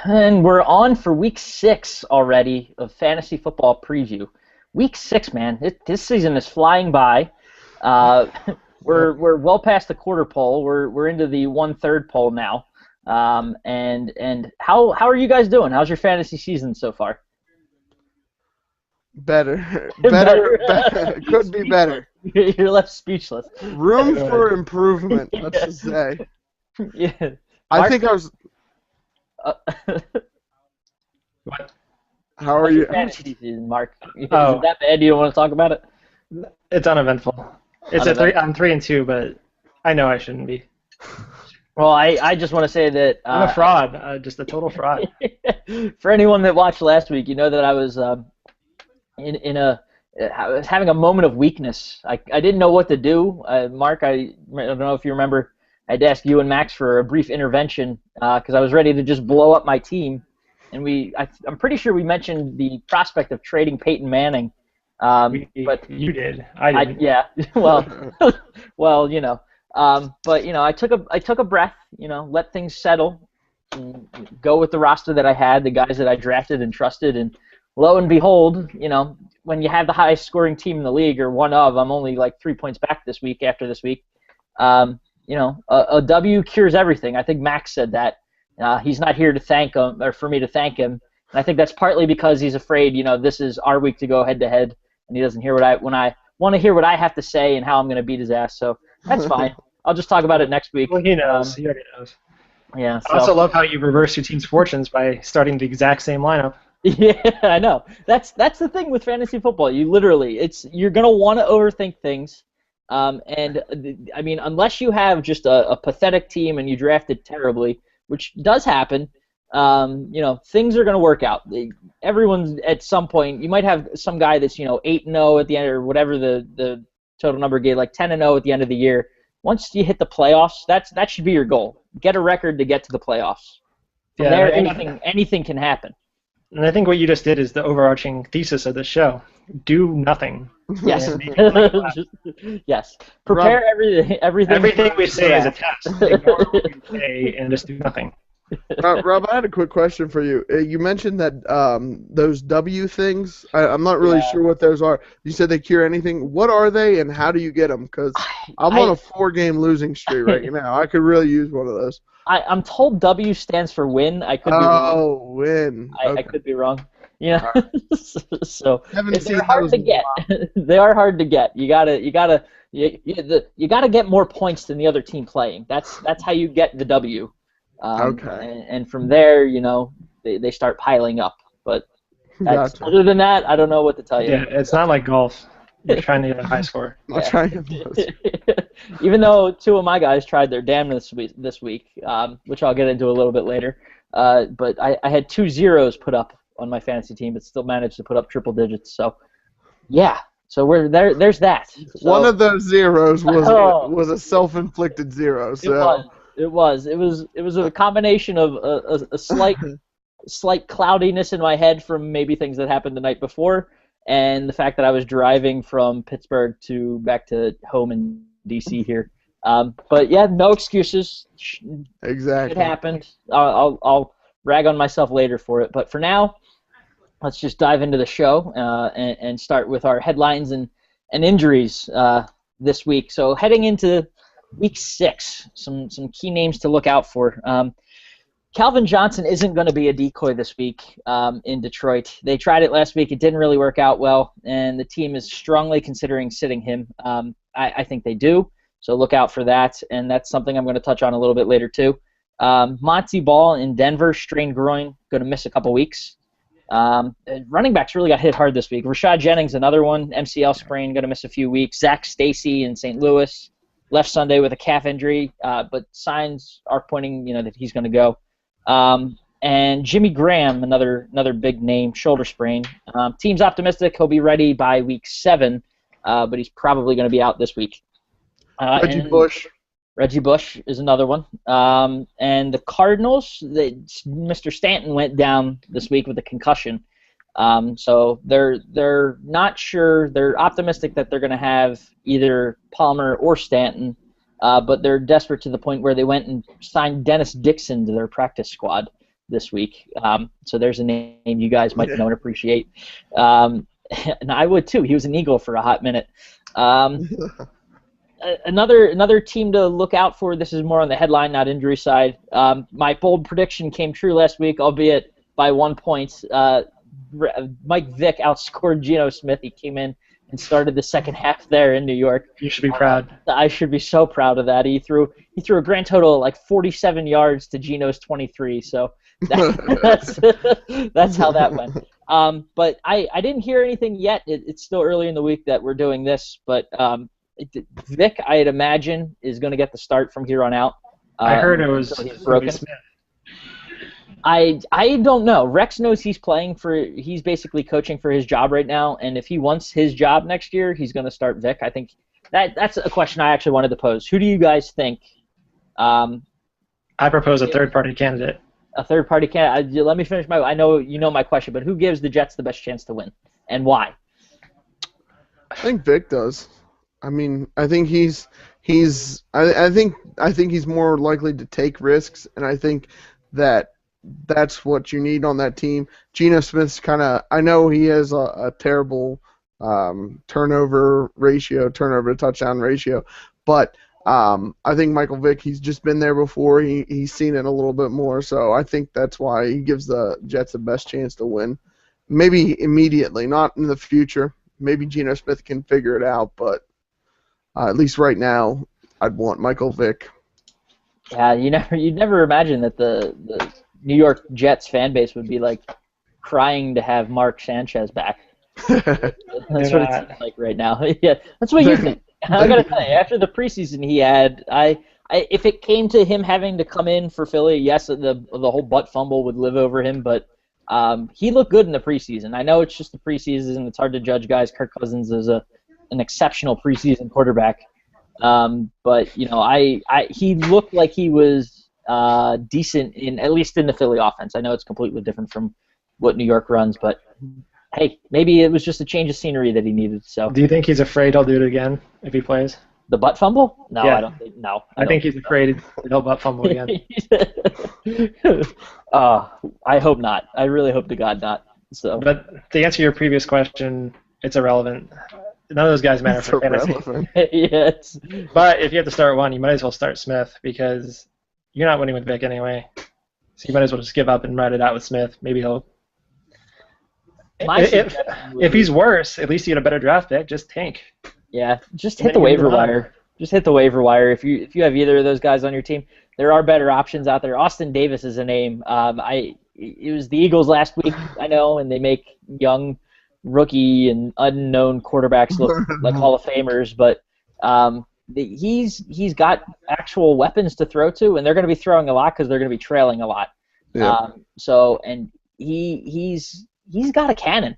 And we're on for week 6 already of fantasy football preview. Week 6, man. This season is flying by. Uh, Yep. we're well past the quarter pole. We're into the 1/3 pole now. And how are you guys doing? How's your fantasy season so far? Better. Better. Could be Speechless. better. You're left speechless. Room Good. for improvement, let's just say. Yeah. I Mark, think I was. uh, What? How are how's your you? fantasy season, Mark? Is it Oh. that bad? You don't want to talk about it? It's uneventful. It's a three. Uneventful. I'm 3-2, but I know I shouldn't be. Well, I just want to say that I'm a fraud. Just a total fraud. for anyone that watched last week, you know that I was in a I was having a moment of weakness. I didn't know what to do. Mark, I don't know if you remember. I had to ask you and Max for a brief intervention because I was ready to just blow up my team, and I'm pretty sure we mentioned the prospect of trading Peyton Manning. But You did. I didn't. yeah, well, well, but I took a breath, let things settle, and go with the roster that I had, the guys that I drafted and trusted, and lo and behold, when you have the highest scoring team in the league, or one of, I'm only like 3 points back this week after this week. A W cures everything. I think Max said that. He's not here to thank him, or for me to thank him, and I think that's partly because he's afraid, this is our week to go head to head, and he doesn't hear when I want to hear what I have to say and how I'm going to beat his ass. So that's fine. I'll just talk about it next week. Well, he knows. He already knows. Yeah. I also So love how you reverse your team's fortunes by starting the exact same lineup. yeah, I know. That's the thing with fantasy football. You're going to want to overthink things. I mean, unless you have just a pathetic team and you drafted terribly, which does happen, things are going to work out. Everyone's at some point. You might have some guy that's 8-0 at the end, or whatever the total number gave, like 10-0 at the end of the year. Once you hit the playoffs, that should be your goal. Get a record to get to the playoffs. From Yeah, there, and I think, anything can happen. and I think what you just did is the overarching thesis of the show. Do nothing. Yes. And make your money last. Yes. Prepare everything. Everything we say is a test. Ignore what we say and just do nothing. Rob, I had a quick question for you. You mentioned that those W things. I'm not really sure what those are. You said they cure anything. What are they, and how do you get them? Because I'm on a 4-game losing streak right now. I could really use one of those. I'm told W stands for win. I could be wrong. Oh, win. I Okay. could be wrong. So Haven't seen they're hard those to in a get. They are hard to get. You gotta get more points than the other team playing. That's how you get the W. Okay. And from there, they start piling up. But Gotcha. other than that, I don't know what to tell you. Yeah, it's not like golf. You're trying to get a high score. I'll try and get those. Even though 2 of my guys tried their damnedest this week, which I'll get into a little bit later. But I had 2 zeros put up on my fantasy team, but still managed to put up triple digits. So, yeah. So we're there. There's that. So, One of those zeros Oh. was a self-inflicted zero. So It was a combination of a slight cloudiness in my head from maybe things that happened the night before, and the fact that I was driving from Pittsburgh back to home in DC here. But yeah, no excuses. It exactly. happened. I'll rag on myself later for it. But for now, let's just dive into the show and start with our headlines and injuries this week. So heading into Week 6, some key names to look out for. Calvin Johnson isn't going to be a decoy this week in Detroit. They tried it last week. It didn't really work out well, and the team is strongly considering sitting him. I think they do, so look out for that, and that's something I'm going to touch on a little bit later too. Monty Ball in Denver, strained groin, going to miss a couple weeks. Running backs really got hit hard this week. Rashad Jennings, another one, MCL sprain, going to miss a few weeks. Zach Stacy in St. Louis, left Sunday with a calf injury, but signs are pointing, that he's going to go. And Jimmy Graham, another big name, shoulder sprain. Team's optimistic he'll be ready by week 7, but he's probably going to be out this week. Reggie Bush is another one. And the Cardinals, Mr. Stanton went down this week with a concussion. So they're not sure. They're optimistic that they're going to have either Palmer or Stanton, but they're desperate to the point where they went and signed Dennis Dixon to their practice squad. this week. So there's a name you guys might know and appreciate. And I would too. He was an Eagle for a hot minute. Another team to look out for. This is more on the headline, not injury side. My bold prediction came true last week, albeit by 1 point. Mike Vick outscored Geno Smith. He came in and started the second half there in New York. You should be proud. I should be so proud of that. He threw a grand total of like 47 yards to Geno's 23. So that's how that went. But I didn't hear anything yet. It's still early in the week that we're doing this, but Vic, I'd imagine, is going to get the start from here on out. I heard it was broken. Smith. I don't know. Rex knows he's basically coaching for his job right now, and if he wants his job next year, he's going to start Vic. I think that's a question I actually wanted to pose. Who do you guys think? I propose a third-party candidate. A third-party candidate. Let me finish my. I know you know my question, but who gives the Jets the best chance to win, and why? I think Vic does. I mean, I think I think he's more likely to take risks, and I think that's what you need on that team. Geno Smith's I know he has a terrible turnover to touchdown ratio, but I think Michael Vick, he's just been there before. He's seen it a little bit more, so I think that's why he gives the Jets the best chance to win. Maybe immediately, not in the future. Maybe Geno Smith can figure it out, but at least right now, I'd want Michael Vick. Yeah, you'd never imagine that the New York Jets fan base would be like crying to have Mark Sanchez back. That's what it seems like right now. Yeah, that's what you think. I gotta tell you, after the preseason he had, if it came to him having to come in for Philly, yes, the whole butt fumble would live over him, but he looked good in the preseason. I know it's just the preseason; it's hard to judge guys. Kirk Cousins is an exceptional preseason quarterback, but he looked like he was decent at least in the Philly offense. I know it's completely different from what New York runs, but hey, maybe it was just a change of scenery that he needed. So, do you think he's afraid he'll do it again if he plays? The butt fumble? No, yeah. I don't think. No, I think he's afraid he'll butt fumble again. I hope not. I really hope to God not. So, but to answer your previous question, it's irrelevant. None of those guys matter for fantasy. Yes. But if you have to start one, you might as well start Smith because you're not winning with Vic anyway. So you might as well just give up and ride it out with Smith. Maybe he'll. If he's worse, at least you get a better draft pick. Just tank. Yeah, just hit the waiver wire. Just hit the waiver wire. If you have either of those guys on your team, there are better options out there. Austin Davis is a name. It was the Eagles last week, I know, and they make young rookie and unknown quarterbacks look like Hall of Famers, but he's got actual weapons to throw to, and they're going to be throwing a lot because they're going to be trailing a lot. Yeah. He's got a cannon.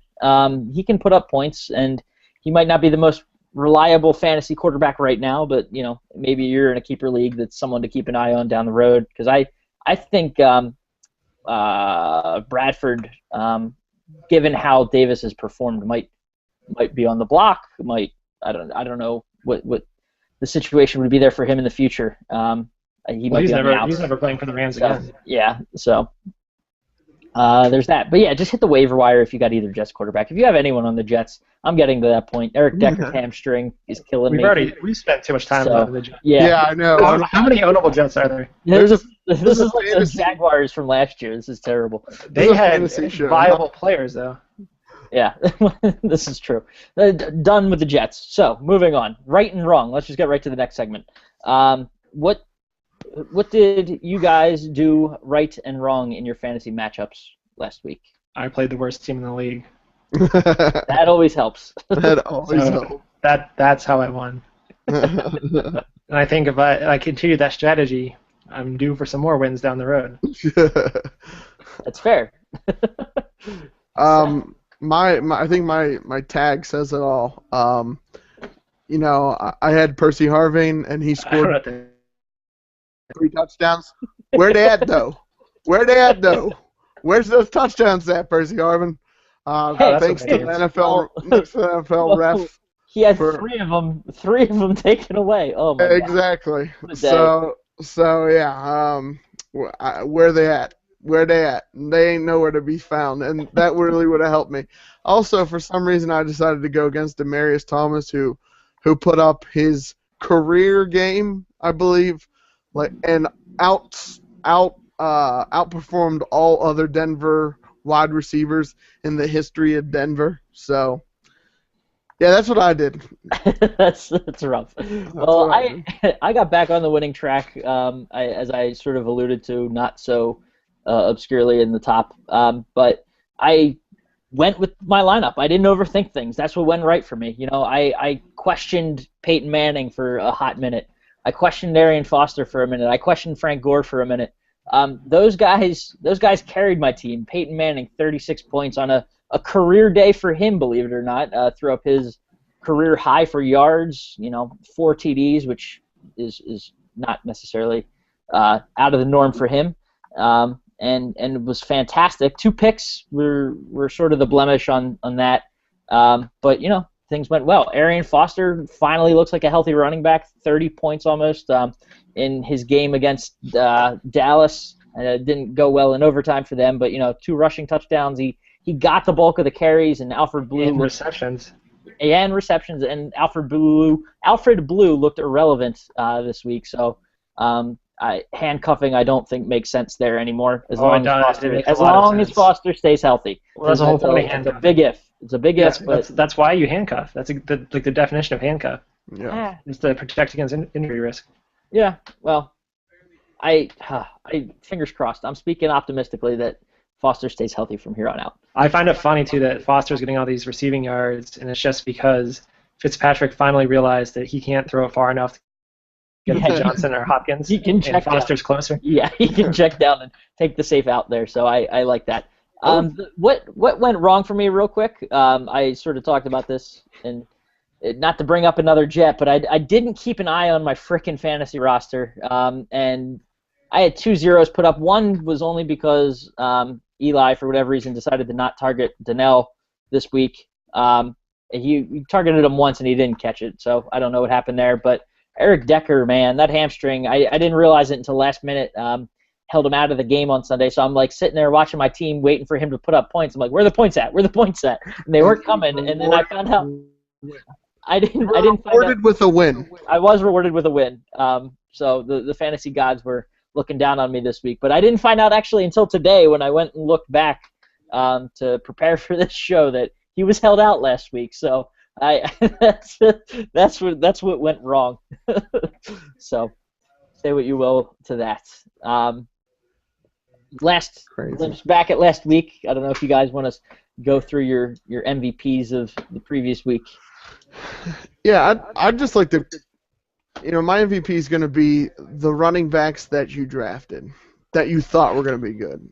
He can put up points, and he might not be the most reliable fantasy quarterback right now, but maybe you're in a keeper league that's someone to keep an eye on down the road. Because I think Bradford, given how Davis has performed, might be on the block. I don't know what the situation would be there for him in the future. He's never playing for the Rams again. Yeah, so there's that. But yeah, just hit the waiver wire if you got either Jets quarterback. If you have anyone on the Jets, I'm getting to that point. Eric Decker's hamstring is killing me. We've spent too much time on the Jets. Yeah, I know. How many ownable Jets are there? This is like the Jaguars from last year. This is terrible. They had viable players, though. Yeah, this is true. Done with the Jets. So, moving on. Right and wrong. Let's just get right to the next segment. What did you guys do right and wrong in your fantasy matchups last week? I played the worst team in the league. That always helps. That always helps. That's how I won. And I think if I continue that strategy, I'm due for some more wins down the road. That's fair. I think my tag says it all. I had Percy Harvin, and he scored 3 touchdowns. Where they at though? Where's those touchdowns at, Percy Harvin? Thanks to the NFL ref. He had 3 of them taken away. Oh my God. Exactly. So yeah. Where they at? where they at? They ain't nowhere to be found, and that really would have helped me. Also, for some reason, I decided to go against Demaryius Thomas, who put up his career game, I believe, and outperformed all other Denver wide receivers in the history of Denver. So, yeah, that's what I did. that's rough. Well, I got back on the winning track, as I sort of alluded to, not so obscurely in the top, but I went with my lineup. I didn't overthink things. That's what went right for me. You know, I questioned Peyton Manning for a hot minute. I questioned Arian Foster for a minute. I questioned Frank Gore for a minute. Those guys carried my team. Peyton Manning, 36 points on a career day for him, believe it or not. Threw up his career high for yards. 4 TDs, which is not necessarily out of the norm for him. And it was fantastic. 2 picks were sort of the blemish on that. But things went well. Arian Foster finally looks like a healthy running back. 30 points almost in his game against Dallas. Didn't go well in overtime for them, but 2 rushing touchdowns. He got the bulk of the carries, and Alfred Blue and receptions. And receptions, and Alfred Blue looked irrelevant this week. So handcuffing, I don't think makes sense there anymore. As long as Foster stays healthy. Well, that's the whole point of handcuffing. It's a big if. It's a big if. But that's why you handcuff. That's the definition of handcuff. Yeah. It's to protect against injury risk. Yeah. Well, I fingers crossed. I'm speaking optimistically that Foster stays healthy from here on out. I find it funny too that Foster's getting all these receiving yards, and it's just because Fitzpatrick finally realized that he can't throw it far enough to get to Johnson or Hopkins. He can check. Foster's closer. Yeah, he can check down and take the safe out there. So I like that. What went wrong for me, real quick? I sort of talked about this, and not to bring up another Jet, but I didn't keep an eye on my frickin' fantasy roster, and I had 2 zeros put up. One was only because Eli, for whatever reason, decided to not target Donnell this week. He targeted him once and he didn't catch it, so I don't know what happened there. But Eric Decker, man, that hamstring, I didn't realize it until last minute. Held him out of the game on Sunday, so I'm like sitting there watching my team, waiting for him to put up points. I'm like, where are the points at? Where are the points at? And they weren't coming. And then I found out I didn't rewarded with a win. I was rewarded with a win. So the fantasy gods were looking down on me this week, but I didn't find out actually until today when I went and looked back to prepare for this show that he was held out last week. So that's what went wrong. So say what you will to that. Back at last week. I don't know if you guys want to go through your MVPs of the previous week. Yeah, I'd just like to. My MVP is going to be the running backs that you drafted, that you thought were going to be good.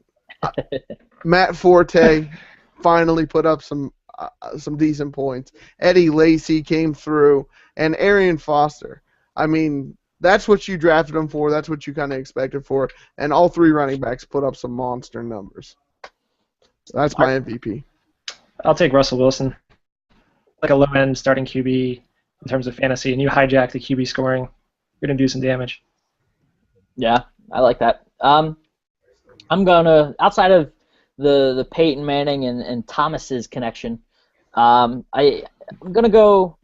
Matt Forte finally put up some decent points. Eddie Lacy came through, and Arian Foster. I mean, that's what you drafted him for. That's what you kind of expected for. And all 3 running backs put up some monster numbers. That's my MVP. I'll take Russell Wilson. Like a low-end starting QB in terms of fantasy, and you hijack the QB scoring, you're going to do some damage. Yeah, I like that. I'm going to, outside of the Peyton Manning and Thomas's connection, I'm going to go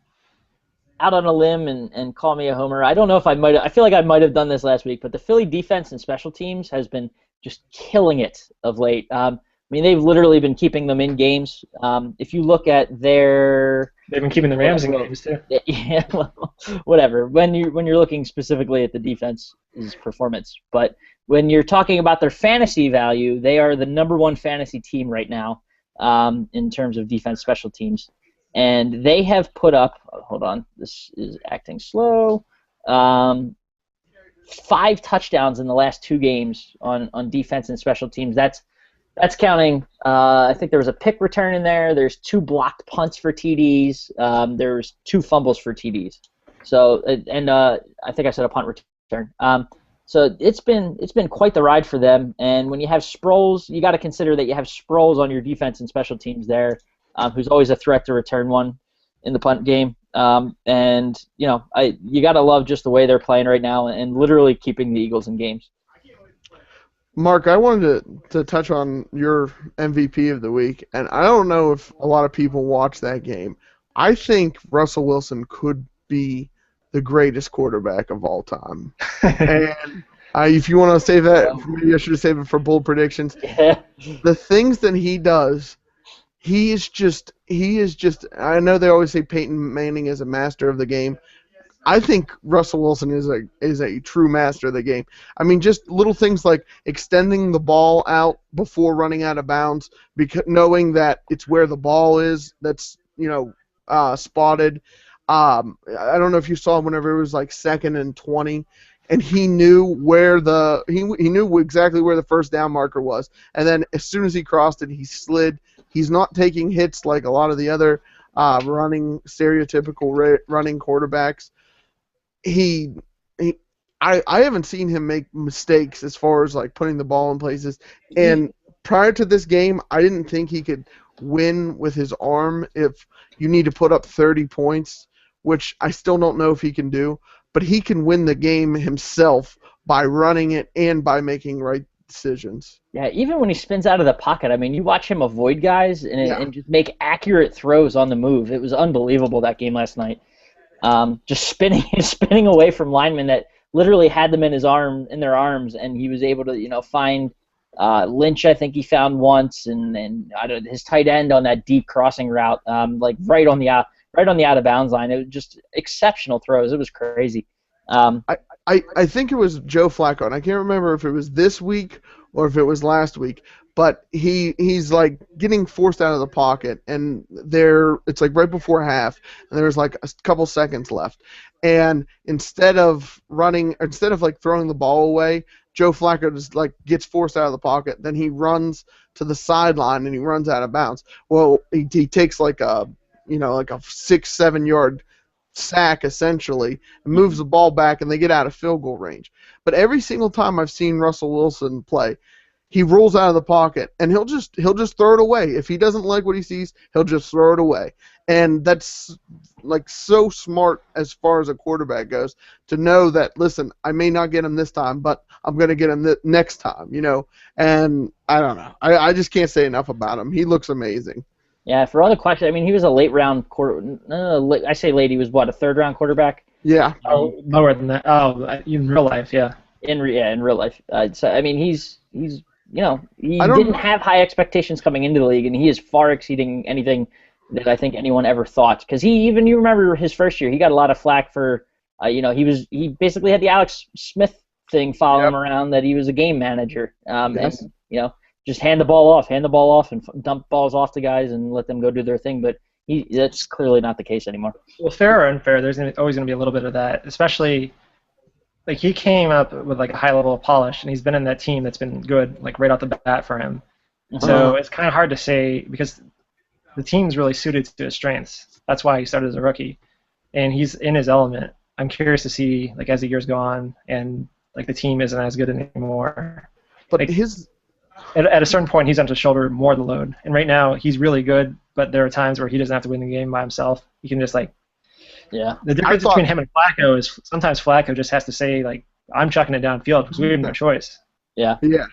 out on a limb and call me a homer. I don't know if I feel like I might have done this last week, but the Philly defense and special teams has been just killing it of late. They've literally been keeping them in games. If you look at they've been keeping the Rams in games too. Yeah, well, whatever. When you're looking specifically at the defense's performance, but when you're talking about their fantasy value, they are the #1 fantasy team right now in terms of defense special teams, and they have put up. Hold on, this is acting slow. 5 touchdowns in the last 2 games on defense and special teams. That's counting. I think there was a pick return in there. There's 2 blocked punts for TDs. There's 2 fumbles for TDs. So I think I said a punt return. So it's been quite the ride for them. And when you have Sproles, you got to consider that you have Sproles on your defense and special teams there, who's always a threat to return one in the punt game. And you got to love just the way they're playing right now and literally keeping the Eagles in games. Mark, I wanted to touch on your MVP of the week, and I don't know if a lot of people watch that game. I think Russell Wilson could be the greatest quarterback of all time. And if you want to save that, maybe I should have saved it for bold predictions. Yeah. The things that he does, he is just. I know they always say Peyton Manning is a master of the game. I think Russell Wilson is a true master of the game. I mean, just little things like extending the ball out before running out of bounds, because knowing that it's where the ball is that's spotted. I don't know if you saw whenever it was like 2nd and 20, and he knew he knew exactly where the first down marker was, and then as soon as he crossed it, he slid. He's not taking hits like a lot of the other stereotypical running quarterbacks. I haven't seen him make mistakes as far as like putting the ball in places. And prior to this game, I didn't think he could win with his arm if you need to put up 30 points, which I still don't know if he can do. But he can win the game himself by running it and by making right decisions. Yeah, even when he spins out of the pocket, I mean, you watch him avoid guys and just make accurate throws on the move. It was unbelievable, that game last night. Just spinning away from linemen that literally had them in their arms, and he was able to find Lynch. I think he found once, and I don't know, his tight end on that deep crossing route, like right on the out of bounds line. It was just exceptional throws. It was crazy. I think it was Joe Flacco, and I can't remember if it was this week or if it was last week, but he's like getting forced out of the pocket, and it's like right before half, and there's like a couple seconds left, and instead of like throwing the ball away, Joe Flacco just like gets forced out of the pocket, then he runs to the sideline and he runs out of bounds. Well, he takes like a 6-7 yard sack essentially, and moves the ball back, and they get out of field goal range. But every single time I've seen Russell Wilson play, he rolls out of the pocket and he'll just throw it away. If he doesn't like what he sees, he'll just throw it away. And that's like so smart as far as a quarterback goes, to know that, listen, I may not get him this time, but I'm going to get him next time, And I don't know. I just can't say enough about him. He looks amazing. Yeah, for all the questions, I mean, he was a late round I say late. He was what, a 3rd round quarterback? Yeah. Oh, lower than that. Oh, in real life, yeah. In real life. So I mean, he didn't have high expectations coming into the league, and he is far exceeding anything that I think anyone ever thought. Because you remember his first year, he got a lot of flack for, he basically had the Alex Smith thing following him around, that he was a game manager. Yes. And just hand the ball off, and dump balls off to guys and let them go do their thing. But that's clearly not the case anymore. Well, fair or unfair, there's always going to be a little bit of that, especially like he came up with like a high level of polish, and he's been in that team that's been good like right off the bat for him. So it's kind of hard to say, because the team's really suited to his strengths. That's why he started as a rookie, and he's in his element. I'm curious to see, like, as the years go on and like the team isn't as good anymore. But like, at a certain point, he's on to shoulder more of the load. And right now, he's really good, but there are times where he doesn't have to win the game by himself. He can just, like... Yeah. The difference between him and Flacco is sometimes Flacco just has to say, like, I'm chucking it downfield because we have no choice. Yeah. Yeah.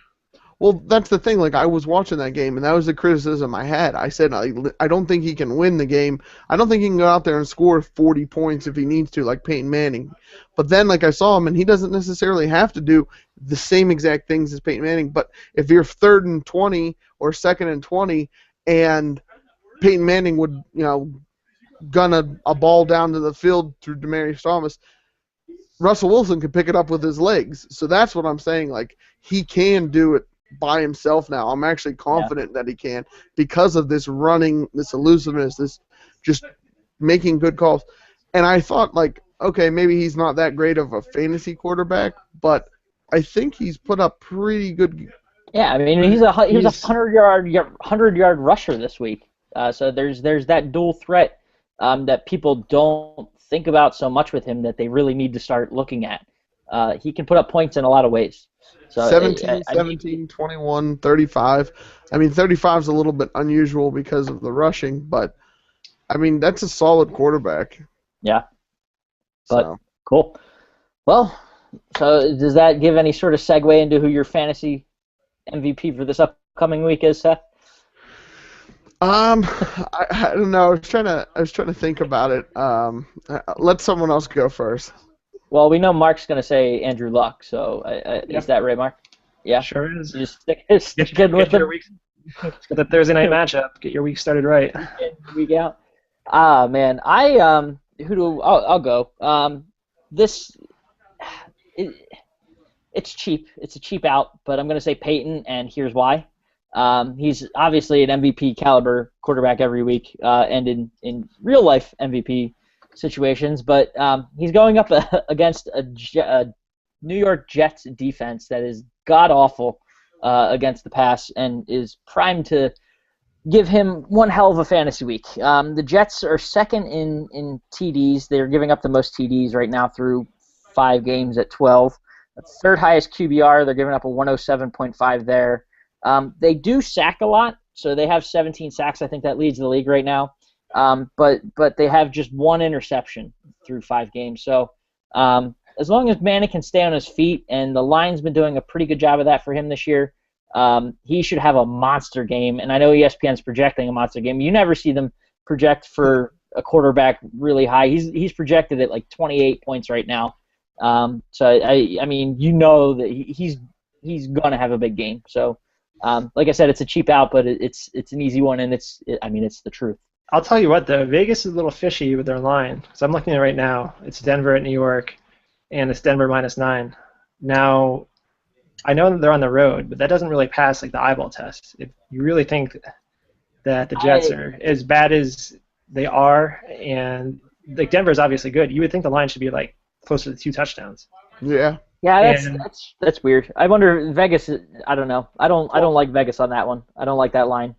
Well, that's the thing. Like, I was watching that game, and that was the criticism I had. I said, I don't think he can win the game. I don't think he can go out there and score 40 points if he needs to, like Peyton Manning. But then, like, I saw him, and he doesn't necessarily have to do the same exact things as Peyton Manning. But if you're 3rd and 20 or 2nd and 20, and Peyton Manning would, gun a ball down to the field through Demaryius Thomas, Russell Wilson could pick it up with his legs. So that's what I'm saying. Like, he can do it by himself now. I'm actually confident that he can, because of this running, this elusiveness, this just making good calls. And I thought, like, okay, maybe he's not that great of a fantasy quarterback, but I think he's put up pretty good. Yeah, I mean, he was a 100-yard rusher this week. So there's that dual threat that people don't think about so much with him, that they really need to start looking at. He can put up points in a lot of ways. So 17, 21, 35. I mean, 35 is a little bit unusual because of the rushing, but, I mean, that's a solid quarterback. Yeah. But, cool. Well, so does that give any sort of segue into who your fantasy MVP for this upcoming week is, Seth? I don't know. I was trying to think about it. Let someone else go first. Well, we know Mark's going to say Andrew Luck, so is that right, Mark? Yeah. Sure is. You just stick good with him. Get the Thursday night matchup. Get your week started right. Week out. Man, I'll go. It's cheap. It's a cheap out, but I'm going to say Peyton, and here's why. He's obviously an MVP caliber quarterback every week, and in real life MVP situations, but he's going up against a New York Jets defense that is god awful against the pass and is primed to give him one hell of a fantasy week. The Jets are second in TDs. They're giving up the most TDs right now through 5 games at 12. That's third highest QBR. They're giving up a 107.5 there. They do sack a lot, so they have 17 sacks. I think that leads the league right now. But they have just 1 interception through 5 games. So as long as Manning can stay on his feet, and the line's been doing a pretty good job of that for him this year, he should have a monster game. And I know ESPN's projecting a monster game. You never see them project for a quarterback really high. He's projected at like 28 points right now. So I mean, you know that he's gonna have a big game. So like I said, it's a cheap out, but it's an easy one, and it's the truth. I'll tell you what, though, Vegas is a little fishy with their line. So I'm looking at it right now. It's Denver at New York, and it's Denver -9. Now, I know that they're on the road, but that doesn't really pass like the eyeball test. If you really think that the Jets are as bad as they are, and like Denver's obviously good, you would think the line should be like closer to 2 touchdowns. Yeah. Yeah, that's weird. I wonder Vegas. I don't know. I don't like Vegas on that one. I don't like that line.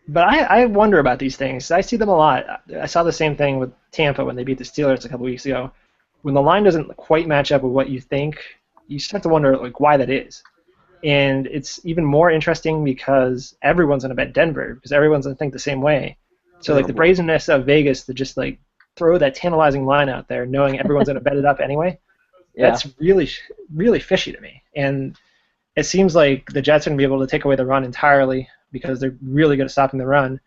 But I wonder about these things. I see them a lot. I saw the same thing with Tampa when they beat the Steelers a couple weeks ago. When the line doesn't quite match up with what you think, you start to wonder like why that is. And it's even more interesting because everyone's going to bet Denver because everyone's going to think the same way. So like the brazenness of Vegas to just like throw that tantalizing line out there, knowing everyone's going to bet it up anyway. Yeah. That's really, really fishy to me. And it seems like the Jets are going to be able to take away the run entirely because they're really good at stopping the run.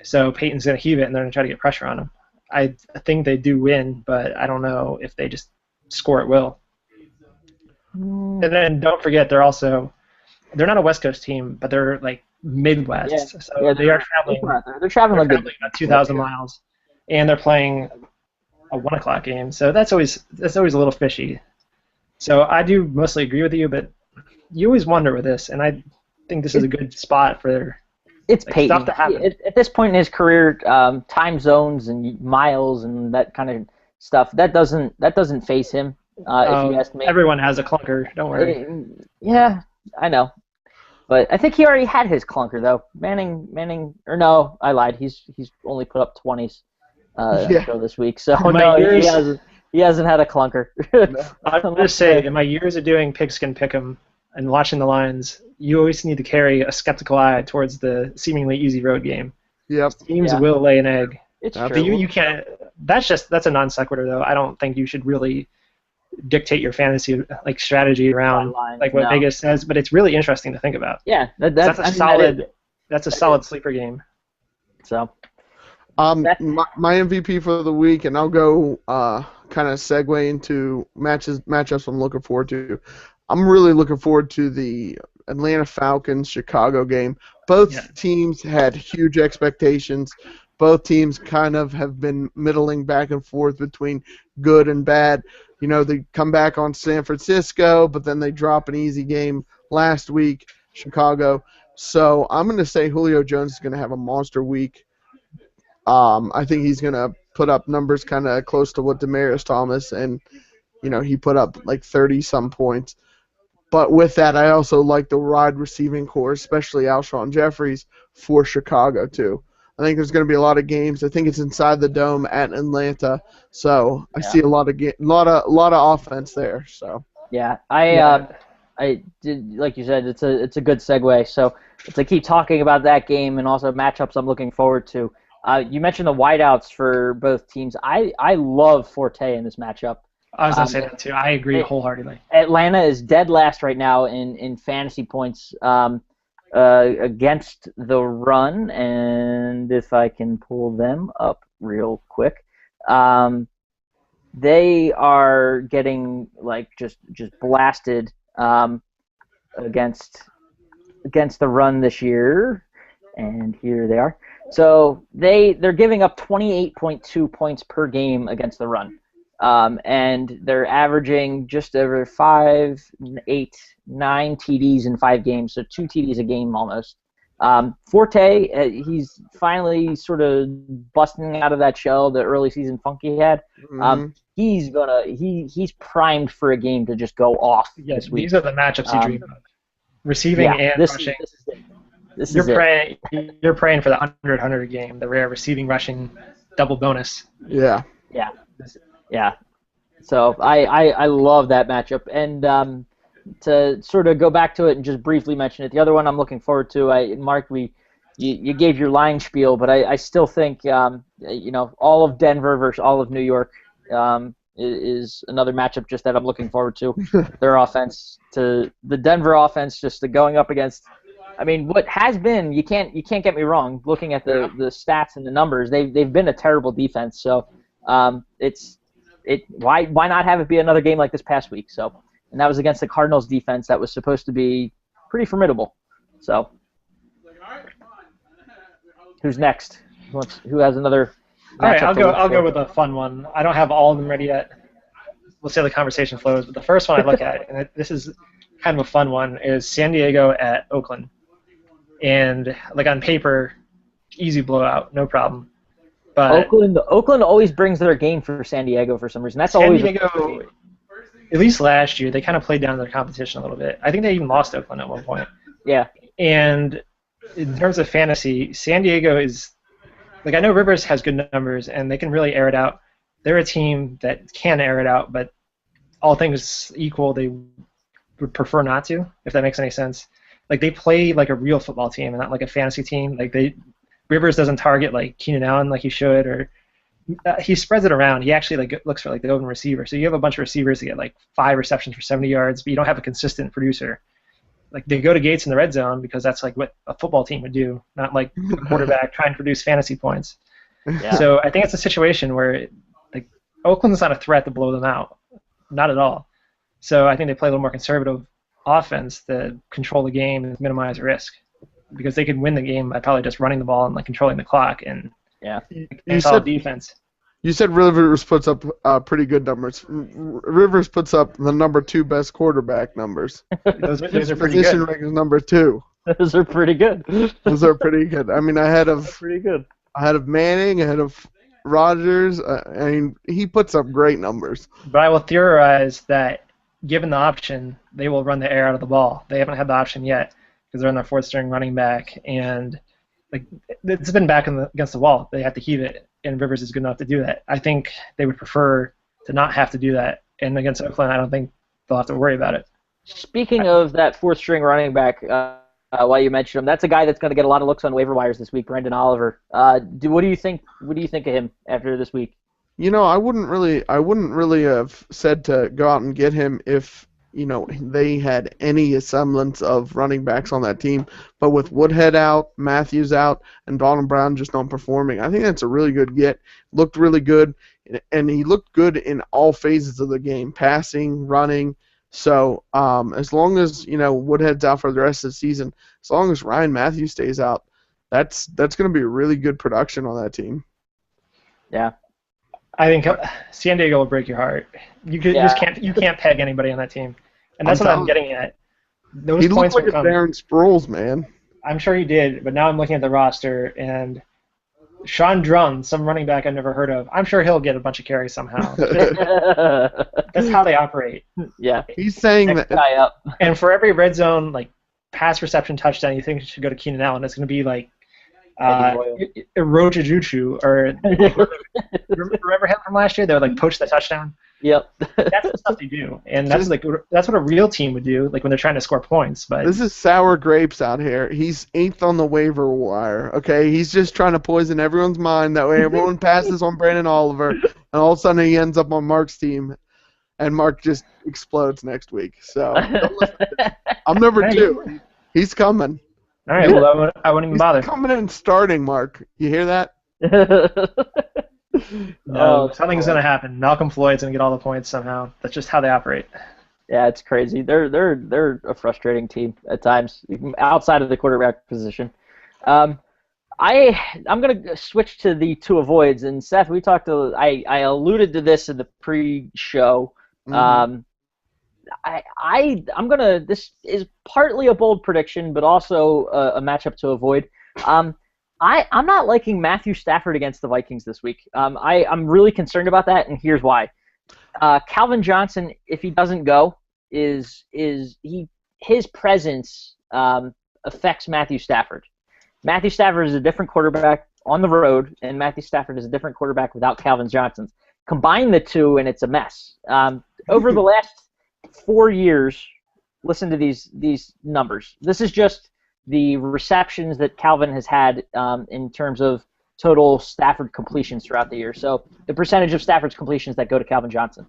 So Peyton's going to heave it, and they're going to try to get pressure on him. I think they do win, but I don't know if they just score at will. And then don't forget, they're not a West Coast team, but they're like Midwest. Yeah. So they are traveling. They're traveling about 2,000 miles, and they're playing a 1 o'clock game. So that's always a little fishy. So I do mostly agree with you, but you always wonder with this, and I think this is a good spot for Peyton. Stuff to happen. At this point in his career, time zones and miles and that kind of stuff that doesn't faze him. If you ask me, everyone has a clunker. Don't worry. Yeah, I know, but I think he already had his clunker though. Manning, or no, I lied. He's only put up 20s this week, so he hasn't had a clunker. I'm going to say, in my years of doing Pigskin Pick'em and watching the lines, you always need to carry a skeptical eye towards the seemingly easy road game. Yep. Teams will lay an egg. It's but true. you can't. That's a non sequitur though. I don't think you should really dictate your fantasy like strategy around like what Vegas says. But it's really interesting to think about. Yeah, that's a solid sleeper game. So. My MVP for the week, and I'll go kind of segue into matchups I'm looking forward to. I'm really looking forward to the Atlanta Falcons-Chicago game. Both teams had huge expectations. Both teams kind of have been middling back and forth between good and bad. You know, they come back on San Francisco, but then they drop an easy game last week, Chicago. So I'm going to say Julio Jones is going to have a monster week. I think he's going to put up numbers kind of close to what Demaryius Thomas, and, you know, he put up like 30-some points. But with that, I also like the wide receiving core, especially Alshon Jeffries, for Chicago, too. I think there's going to be a lot of games. I think it's inside the dome at Atlanta, so I see a lot of offense there. So I did, like you said, it's a good segue. So to keep talking about that game and also matchups I'm looking forward to. You mentioned the wideouts for both teams. I love Forte in this matchup. I was going to say that too. I agree wholeheartedly. Atlanta is dead last right now in fantasy points against the run, and if I can pull them up real quick, they are getting like just blasted against the run this year, and here they are. So they're giving up 28.2 points per game against the run. And they're averaging just over 5, 8, 9 TDs in 5 games, so 2 TDs a game almost. Forte, he's finally sort of busting out of that shell, the early season funk he had. He's primed for a game to just go off this week. These are the matchups you dream of. Receiving and rushing. You're praying for the 100-100 game, the rare receiving rushing double bonus. Yeah. Yeah. So I love that matchup. And to sort of go back to it and just briefly mention it, the other one I'm looking forward to, Mark, you gave your line spiel, but I still think all of Denver versus all of New York is another matchup just that I'm looking forward to. Their offense, to the Denver offense, just going up against. I mean, what has been, you can't get me wrong. Looking at the stats and the numbers, they've been a terrible defense. So why not have it be another game like this past week? So, and that was against the Cardinals defense that was supposed to be pretty formidable. So, who's next? Who has another? All right, I'll go with a fun one. I don't have all of them ready yet. We'll see how the conversation flows. But the first one I look at, and this is kind of a fun one, is San Diego at Oakland. And like on paper, easy blowout, no problem. But Oakland always brings their game for San Diego for some reason. That's San always Diego. At least last year, they kind of played down their competition a little bit. I think they even lost Oakland at one point. Yeah. And in terms of fantasy, San Diego is like, I know Rivers has good numbers and they can really air it out. They're a team that can air it out, but all things equal, they would prefer not to, if that makes any sense. Like, they play like a real football team and not like a fantasy team. Like, Rivers doesn't target like Keenan Allen like he should, or he spreads it around. He actually looks for like the open receiver. So you have a bunch of receivers that get like 5 receptions for 70 yards, but you don't have a consistent producer. Like, they go to Gates in the red zone because that's like what a football team would do, not like a quarterback trying to produce fantasy points. Yeah. So I think it's a situation where like Oakland's not a threat to blow them out, not at all. So I think they play a little more conservative offense to control the game and minimize risk, because they could win the game by probably just running the ball and like controlling the clock and solid defense. You said Rivers puts up pretty good numbers. Rivers puts up the number 2 best quarterback numbers. Those are pretty position good. rank is number 2. Those are pretty good. Those are pretty good. I mean, ahead of Manning, ahead of Rodgers. I mean, he puts up great numbers. But I will theorize that given the option, they will run the air out of the ball. They haven't had the option yet because they're on their 4th string running back, and like it's been back against the wall. They have to heave it, and Rivers is good enough to do that. I think they would prefer to not have to do that. And against Oakland, I don't think they'll have to worry about it. Speaking of that 4th string running back, while you mentioned him, that's a guy that's going to get a lot of looks on waiver wires this week, Brendan Oliver. What do you think? What do you think of him after this week? You know, I wouldn't really have said to go out and get him if, you know, they had any semblance of running backs on that team. But with Woodhead out, Matthews out, and Donald Brown just not performing, I think that's a really good get. Looked really good, and he looked good in all phases of the game, passing, running. So as long as, you know, Woodhead's out for the rest of the season, as long as Ryan Matthews stays out, that's going to be a really good production on that team. Yeah. I think San Diego will break your heart. You can't peg anybody on that team, and that's what I'm getting at. Those he points looked like a Darren Sproles, man. I'm sure he did, but now I'm looking at the roster, and Sean Drum, some running back I've never heard of, I'm sure he'll get a bunch of carries somehow. That's how they operate. Yeah. He's saying Next guy up. And for every red zone like pass reception touchdown, you think it should go to Keenan Allen. It's going to be like Rojajuju, or remember him from last year? They would like poach the touchdown. Yep. That's the stuff they do, and that's what a real team would do, like when they're trying to score points. But this is sour grapes out here. He's 8th on the waiver wire. Okay, he's just trying to poison everyone's mind. That way, everyone passes on Brandon Oliver, and all of a sudden he ends up on Mark's team. and Mark just explodes next week. So I'm number 2. He's coming. All right, well, I wouldn't even bother. He's coming in and starting, Mark. You hear that? No, something's going to happen. Malcolm Floyd's going to get all the points somehow. That's just how they operate. Yeah, it's crazy. They're a frustrating team at times, outside of the quarterback position. I'm gonna switch to the two avoids, and Seth, we talked to. I alluded to this in the pre-show. Mm-hmm. I'm gonna. This is partly a bold prediction, but also a matchup to avoid. I'm not liking Matthew Stafford against the Vikings this week. I'm really concerned about that, and here's why. Calvin Johnson, if he doesn't go, his presence affects Matthew Stafford. Matthew Stafford is a different quarterback on the road, and Matthew Stafford is a different quarterback without Calvin Johnson. Combine the two, and it's a mess. Over the last 4 years, listen to these numbers. This is just the receptions that Calvin has had in terms of total Stafford completions throughout the year. So the percentage of Stafford's completions that go to Calvin Johnson.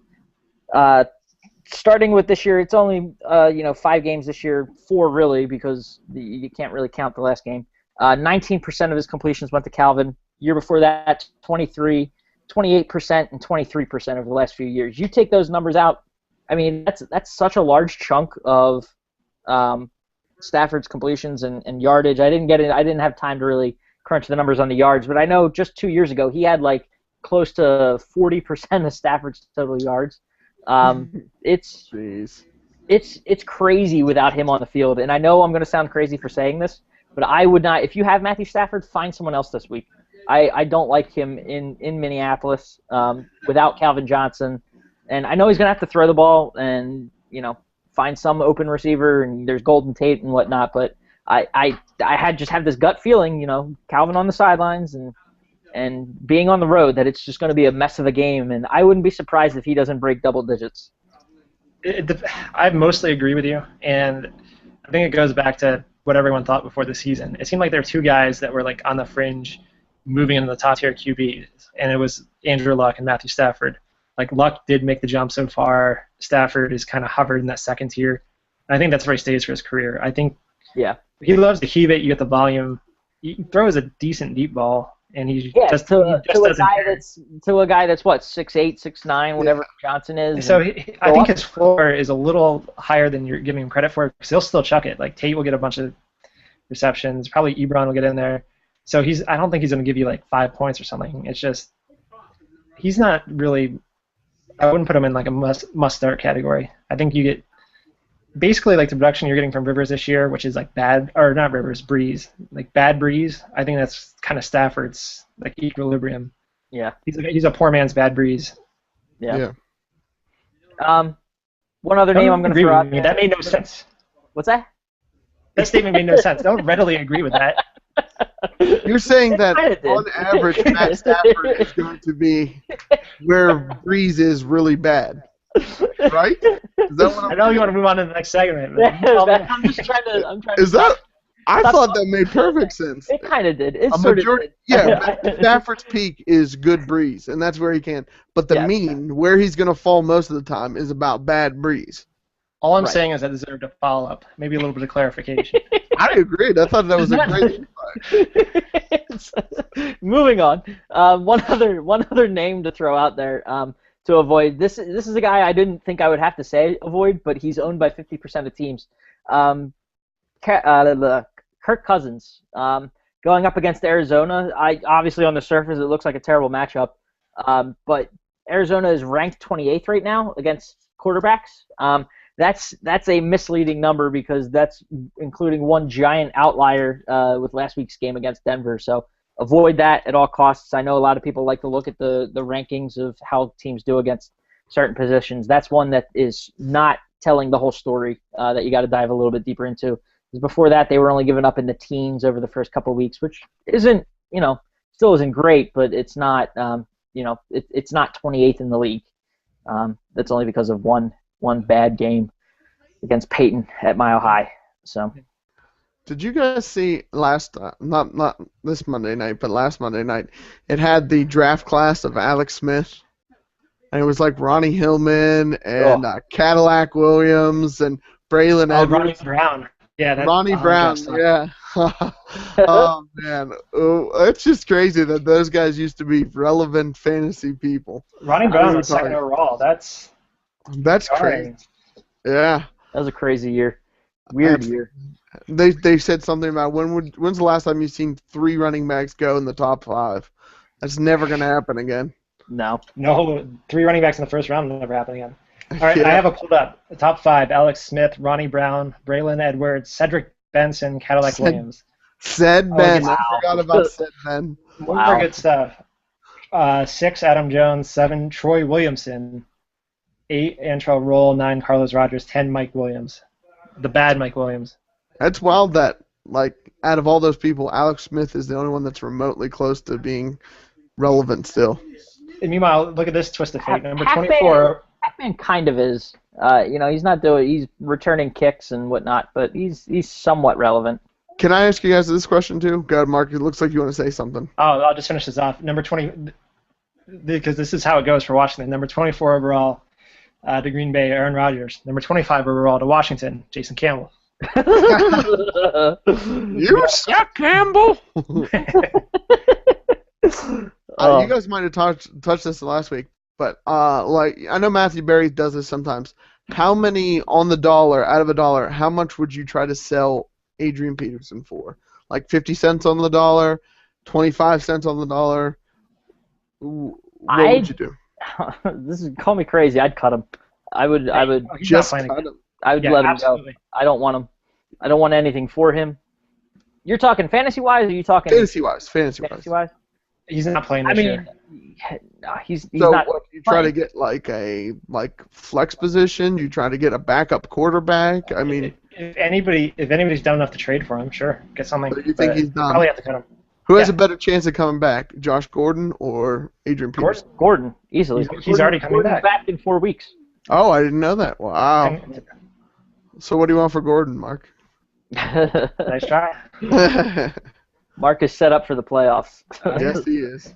Starting with this year, it's only 5 games this year, 4 really, because you can't really count the last game. 19% of his completions went to Calvin. Year before that, 23, 28%, and 23% over the last few years. You take those numbers out, I mean, that's such a large chunk of Stafford's completions and yardage. I didn't have time to really crunch the numbers on the yards, but I know just 2 years ago he had like close to 40% of Stafford's total yards. It's crazy without him on the field, and I know I'm going to sound crazy for saying this, but I would not. If you have Matthew Stafford, find someone else this week. I don't like him in Minneapolis without Calvin Johnson, and I know he's going to have to throw the ball and find some open receiver, and there's Golden Tate and whatnot, but I just have this gut feeling, Calvin on the sidelines and being on the road, that it's just going to be a mess of a game, and I wouldn't be surprised if he doesn't break double digits. I mostly agree with you, and I think it goes back to what everyone thought before the season. It seemed like there were 2 guys that were like on the fringe moving into the top tier QBs, and it was Andrew Luck and Matthew Stafford. Like, Luck did make the jump so far. Stafford is kind of hovered in that second tier. And I think that's where he stays for his career. I think he loves to heave it. You get the volume. He throws a decent deep ball, and he just doesn't care. To a guy that's what, 6'8", 6'9", whatever Johnson is. So I think his floor is a little higher than you're giving him credit for, because he'll still chuck it. Like, Tate will get a bunch of receptions. Probably Ebron will get in there. So I don't think he's going to give you like 5 points or something. It's just he's not really. I wouldn't put him in like a must-start category. I think you get basically like the production you're getting from Rivers this year, which is like bad, or not Rivers, Breeze, like bad Breeze. I think that's kind of Stafford's like equilibrium. Yeah, he's a poor man's bad Breeze. Yeah. One other name I'm going to throw out there. That made no sense. What's that? That statement made no sense. Don't readily agree with that. You're saying that on average, Matt Stafford is going to be where Breeze is really bad, right? Is that what I know you want to move on to the next segment. But I'm just trying to. Is that? I thought that made perfect sense. It kind of did. It a sort majority, of did. Yeah, Stafford's peak is good Breeze, and that's where he can. But the mean, where he's going to fall most of the time, is about bad Breeze. All I'm saying is that deserved a follow-up, maybe a little bit of clarification. I agreed. I thought that was a great Moving on. One other name to throw out there to avoid. This is a guy I didn't think I would have to say avoid, but he's owned by 50% of teams. Kirk Cousins going up against Arizona. Obviously on the surface it looks like a terrible matchup, but Arizona is ranked 28th right now against quarterbacks. That's a misleading number because that's including one giant outlier with last week's game against Denver. So avoid that at all costs. I know a lot of people like to look at the rankings of how teams do against certain positions. That's one that is not telling the whole story that you got to dive a little bit deeper into. Because before that, they were only giving up in the teens over the first couple of weeks, which isn't, still isn't great, but it's not, it's not 28th in the league. That's only because of one bad game against Peyton at Mile High. So, did you guys see not this Monday night, but last Monday night? It had the draft class of Alex Smith. and it was like Ronnie Hillman and Cadillac Williams and Braylon Edwards. Ronnie Brown. Yeah, that's Ronnie Brown. Yeah. Oh man, it's just crazy that those guys used to be relevant fantasy people. Ronnie Brown was second overall. That's crazy. Yeah. That was a crazy year. Weird year. They said something about when's the last time you've seen 3 running backs go in the top 5? That's never gonna happen again. No, 3 running backs in the first round will never happen again. All right, I have it pulled up. The top 5: Alex Smith, Ronnie Brown, Braylon Edwards, Cedric Benson, Cadillac Williams. Ben. Wow. I forgot about Ben. More good stuff. 6, Adam Jones. 7, Troy Williamson. 8, Antrell Roll. 9, Carlos Rogers. 10, Mike Williams. The bad Mike Williams. That's wild that, like, out of all those people, Alex Smith is the only one that's remotely close to being relevant still. And meanwhile, look at this twist of fate. Number 24. Pac-Man kind of is. He's not he's returning kicks and whatnot, but he's somewhat relevant. Can I ask you guys this question too? Go ahead, Mark. It looks like you want to say something. Oh, I'll just finish this off. Number 20, because this is how it goes for Washington. Number 24 overall to Green Bay, Aaron Rodgers. Number 25 overall to Washington, Jason Campbell. You suck, Campbell. You guys might have touched this last week, but I know Matthew Berry does this sometimes. How many on the dollar, out of $1, how much would you try to sell Adrian Peterson for? Like 50 cents on the dollar, 25 cents on the dollar? What would you do? Call me crazy. I'd cut him. I would just cut him. I would let him go. I don't want him. I don't want anything for him. You're talking fantasy-wise, or are you talking... Fantasy-wise. He's not playing this year. He's so not. What, you try to get like a flex position? You try to get a backup quarterback? I mean, if anybody's done enough to trade for him, sure, get something. So you think he's done? Probably have to cut him. Who has a better chance of coming back, Josh Gordon or Adrian Peterson? Gordon, easily. He's already coming back in 4 weeks. Oh, I didn't know that. Wow. So what do you want for Gordon, Mark? Nice try. Mark is set up for the playoffs. Yes, he is.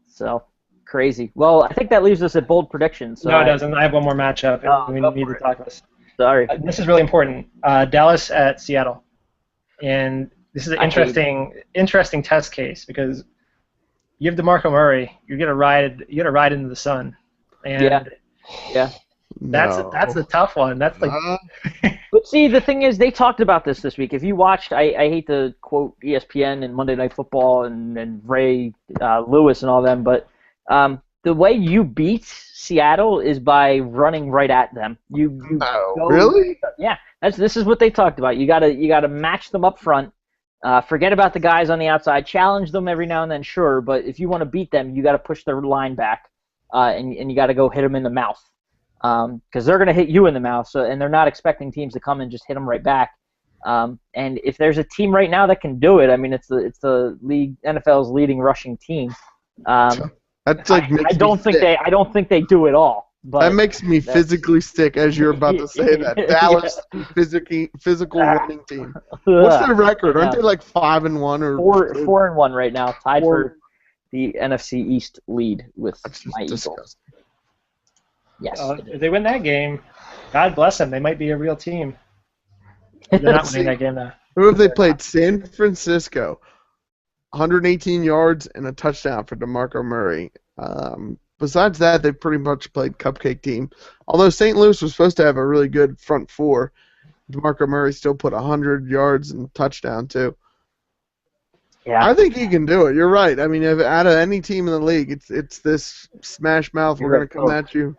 So, crazy. Well, I think that leaves us at bold predictions. So no, it doesn't. I have one more matchup. We need to talk about this. Sorry. This is really important. Dallas at Seattle. And this is an interesting test case because you have DeMarco Murray. You get a ride into the sun. And yeah. That's a tough one. That's like. But see, the thing is, they talked about this week. If you watched, I hate to quote ESPN and Monday Night Football and Ray Lewis and all them, but the way you beat Seattle is by running right at them. Really? Yeah, this is what they talked about. You gotta match them up front. Forget about the guys on the outside. Challenge them every now and then, sure, but if you want to beat them, you got to push their line back, and you got to go hit them in the mouth. Because they're going to hit you in the mouth, and they're not expecting teams to come and just hit them right back. And if there's a team right now that can do it, I mean, it's the league NFL's leading rushing team. That's like I don't think they do it all. But that makes me physically sick as you're about to say that. Dallas physical running team. What's their record? Aren't they like 5-1 or 4-1 right now, tied for the NFC East lead with my Eagles. Yes. If they win that game, God bless them. They might be a real team. They're not winning that game, though. Who have they played? San Francisco. 118 yards and a touchdown for DeMarco Murray. Besides that, they've pretty much played cupcake team. Although St. Louis was supposed to have a really good front four, DeMarco Murray still put 100 yards and a touchdown, too. Yeah. I think he can do it. You're right. I mean, out of any team in the league, it's this smash mouth. We're going to come at you.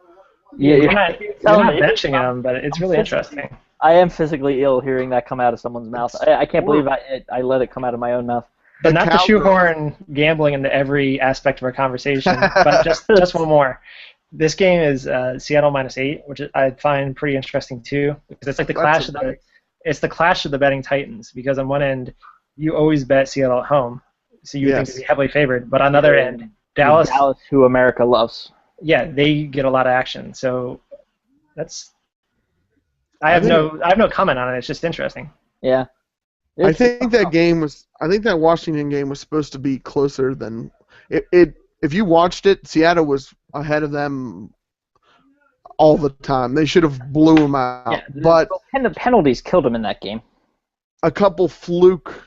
Yeah, you're not benching him, but it's really interesting. I am physically ill hearing that come out of someone's mouth. I can't believe I let it come out of my own mouth. But not to shoehorn gambling into every aspect of our conversation, but just one more. This game is Seattle -8, which I find pretty interesting too, because it's like the clash of the betting titans. Because on one end, you always bet Seattle at home, so you think they'd be heavily favored. But on the other end, Dallas, who America loves. Yeah, they get a lot of action. So that's. I have no comment on it. It's just interesting. Yeah. I think that Washington game was supposed to be closer than it. If you watched it, Seattle was ahead of them all the time. They should have blew him out. Yeah, but the penalties killed him in that game. A couple fluke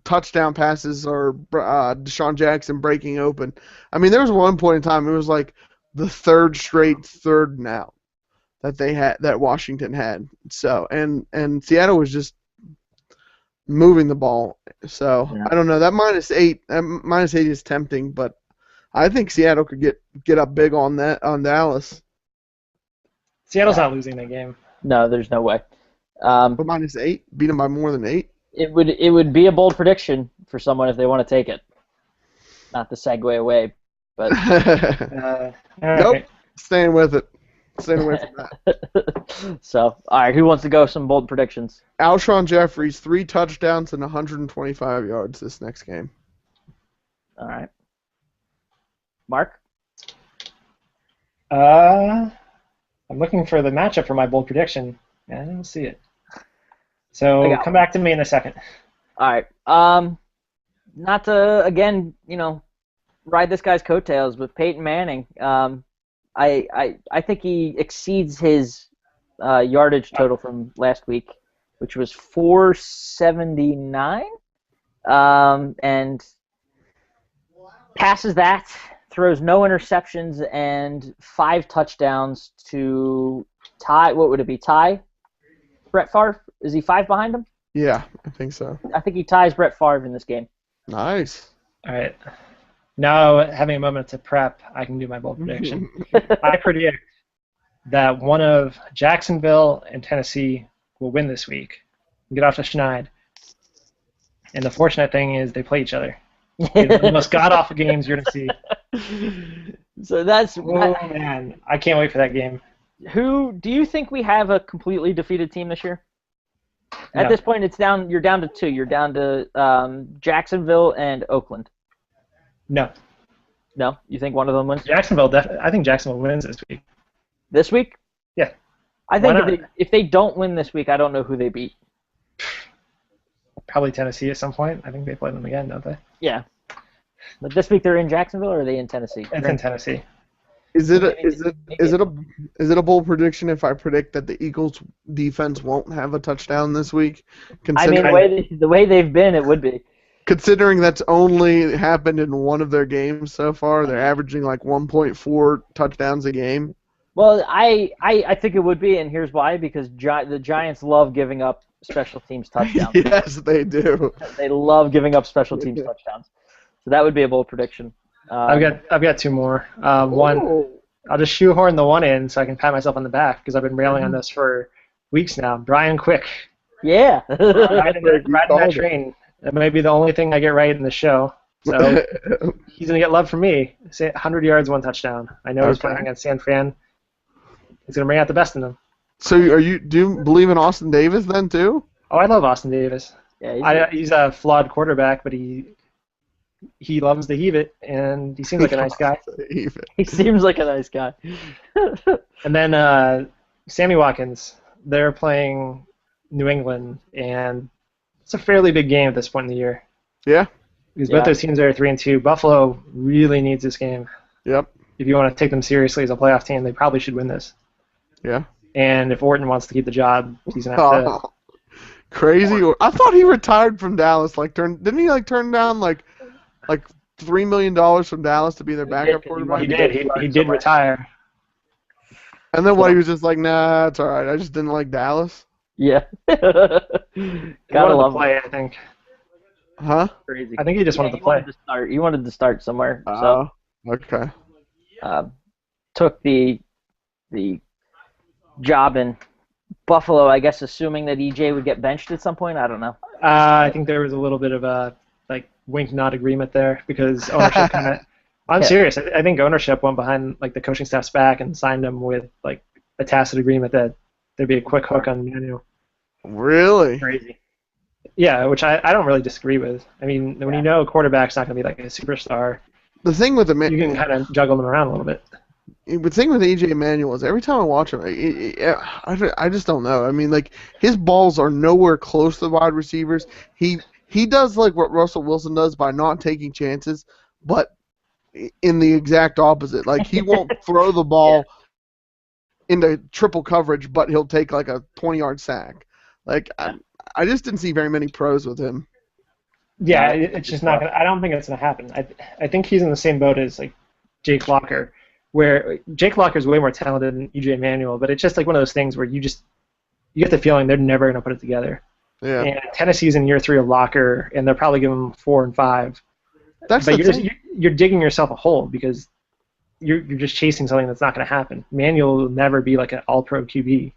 touchdown passes or Deshaun Jackson breaking open. I mean, there was one point in time, it was like the third straight third and out that Washington had. So and Seattle was just moving the ball. So yeah. I don't know. That -8 is tempting, but I think Seattle could get up big on Dallas. Seattle's not losing that game. No, there's no way. But -8, beat them by more than 8. It would be a bold prediction for someone if they want to take it. Not to segue away, but nope, staying with it. Staying away from that. So, all right, who wants to go some bold predictions? Alshon Jeffries, 3 touchdowns and 125 yards this next game. All right. Mark? I'm looking for the matchup for my bold prediction. I don't see it. So come back to me in a second. All right. Not to, again, ride this guy's coattails, but Peyton Manning, I think he exceeds his yardage total from last week, which was 479, and passes that, throws no interceptions, and 5 touchdowns to tie. What would it be? Tie Brett Favre? Is he 5 behind him? Yeah, I think so. I think he ties Brett Favre in this game. Nice. All right. Now, having a moment to prep, I can do my bold prediction. I predict that one of Jacksonville and Tennessee will win this week. Get off the schneid. And the fortunate thing is they play each other. It's the most god-awful games you're going to see. So that's... Oh, man. I can't wait for that game. Who do you think we have a completely defeated team this year? At this point, you're down to 2. You're down to Jacksonville and Oakland. No. No? You think one of them wins? Jacksonville, I think Jacksonville wins this week. This week? Yeah. I think if they don't win this week, I don't know who they beat. Probably Tennessee at some point. I think they play them again, don't they? Yeah. But this week they're in Jacksonville, or are they in Tennessee? It's in Tennessee. Is it a bold prediction if I predict that the Eagles defense won't have a touchdown this week? I mean, the way they've been, it would be. Considering that's only happened in one of their games so far, they're averaging like 1.4 touchdowns a game. Well, I think it would be, and here's why: because the Giants love giving up special teams touchdowns. Yes, they do. They love giving up special teams touchdowns. So that would be a bold prediction. I've got 2 more. One, I'll just shoehorn the one in so I can pat myself on the back because I've been railing on this for weeks now. Brian Quick. Yeah. Riding that train. That might be the only thing I get right in the show. So he's going to get love from me. 100 yards, 1 touchdown. I know he's playing against San Fran. He's going to bring out the best in them. So do you believe in Austin Davis then too? Oh, I love Austin Davis. Yeah, he's a flawed quarterback, but he loves to heave it, and he seems like a nice guy. He seems like a nice guy. And then Sammy Watkins, they're playing New England, and it's a fairly big game at this point in the year. Yeah. Because both those teams are 3-2. Buffalo really needs this game. Yep. If you want to take them seriously as a playoff team, they probably should win this. Yeah. And if Orton wants to keep the job, he's gonna have to. Crazy. I thought he retired from Dallas. Didn't he turn down like $3 million from Dallas to be their backup quarterback? He did. He did retire. And then he was just like, nah, it's all right. I just didn't like Dallas. Yeah. Gotta love play, I think. Huh? Crazy. I think he just wanted to play. He wanted to start somewhere. Okay. Took the job in Buffalo, I guess, assuming that EJ would get benched at some point. I don't know. I think there was a little bit of a wink-nod agreement there because ownership kind of. I'm serious. I think ownership went behind the coaching staff's back and signed him with a tacit agreement that there'd be a quick hook on Manu. Really? Crazy. Yeah, which I don't really disagree with. I mean, when you know a quarterback's not going to be a superstar, the thing with you can kind of juggle them around a little bit. The thing with EJ Manuel is every time I watch him, I just don't know. I mean, his balls are nowhere close to the wide receivers. He does what Russell Wilson does by not taking chances, but in the exact opposite. He won't throw the ball into triple coverage, but he'll take like a 20-yard sack. Like I just didn't see very many pros with him. Yeah, it's just not gonna. I don't think it's gonna happen. I think he's in the same boat as like Jake Locker, where Jake Locker is way more talented than EJ Manuel, but it's just like one of those things where you get the feeling they're never gonna put it together. Yeah. And Tennessee's in year 3 of Locker, and they'll probably give him 4 and 5. But you're digging yourself a hole because you're just chasing something that's not going to happen. Manuel will never be like an all-pro QB.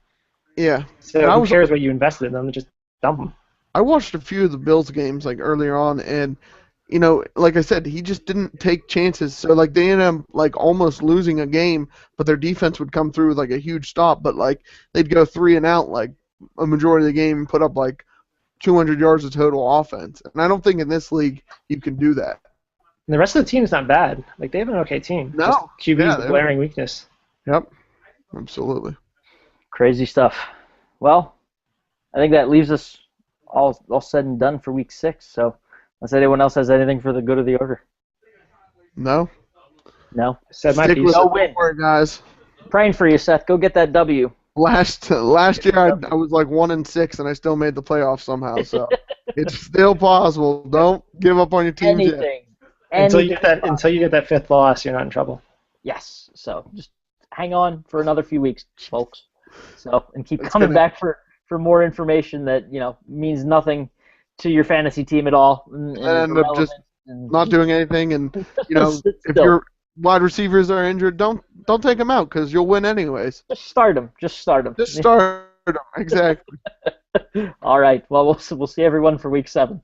Yeah. So who cares what you invested in them? Just dump them. I watched a few of the Bills games like earlier on, and you know, like I said, he just didn't take chances. So like they ended up like almost losing a game, but their defense would come through with like a huge stop. But like they'd go 3 and out like a majority of the game and put up like 200 yards of total offense. And I don't think in this league you can do that. And the rest of the team is not bad. Like they have an okay team. No. Just QB is a glaring weakness. Yep. Absolutely. Crazy stuff. Well, I think that leaves us all said and done for week 6. So unless anyone else has anything for the good of the order. No. No. Said my Stick piece. with No it, win. guys. Praying for you, Seth. Go get that W. Last year I was like 1-6 and I still made the playoffs somehow. So it's still possible. Don't give up on your team yet. Anything. Until you get that 5th loss, you're not in trouble. Yes. So just hang on for another few weeks, folks. So and keep coming back for more information that means nothing to your fantasy team at all. And end up just not doing anything. And if your wide receivers are injured, don't take them out because you'll win anyways. Just start them. Just start them. Just start them. Exactly. All right. Well, we'll see everyone for week 7.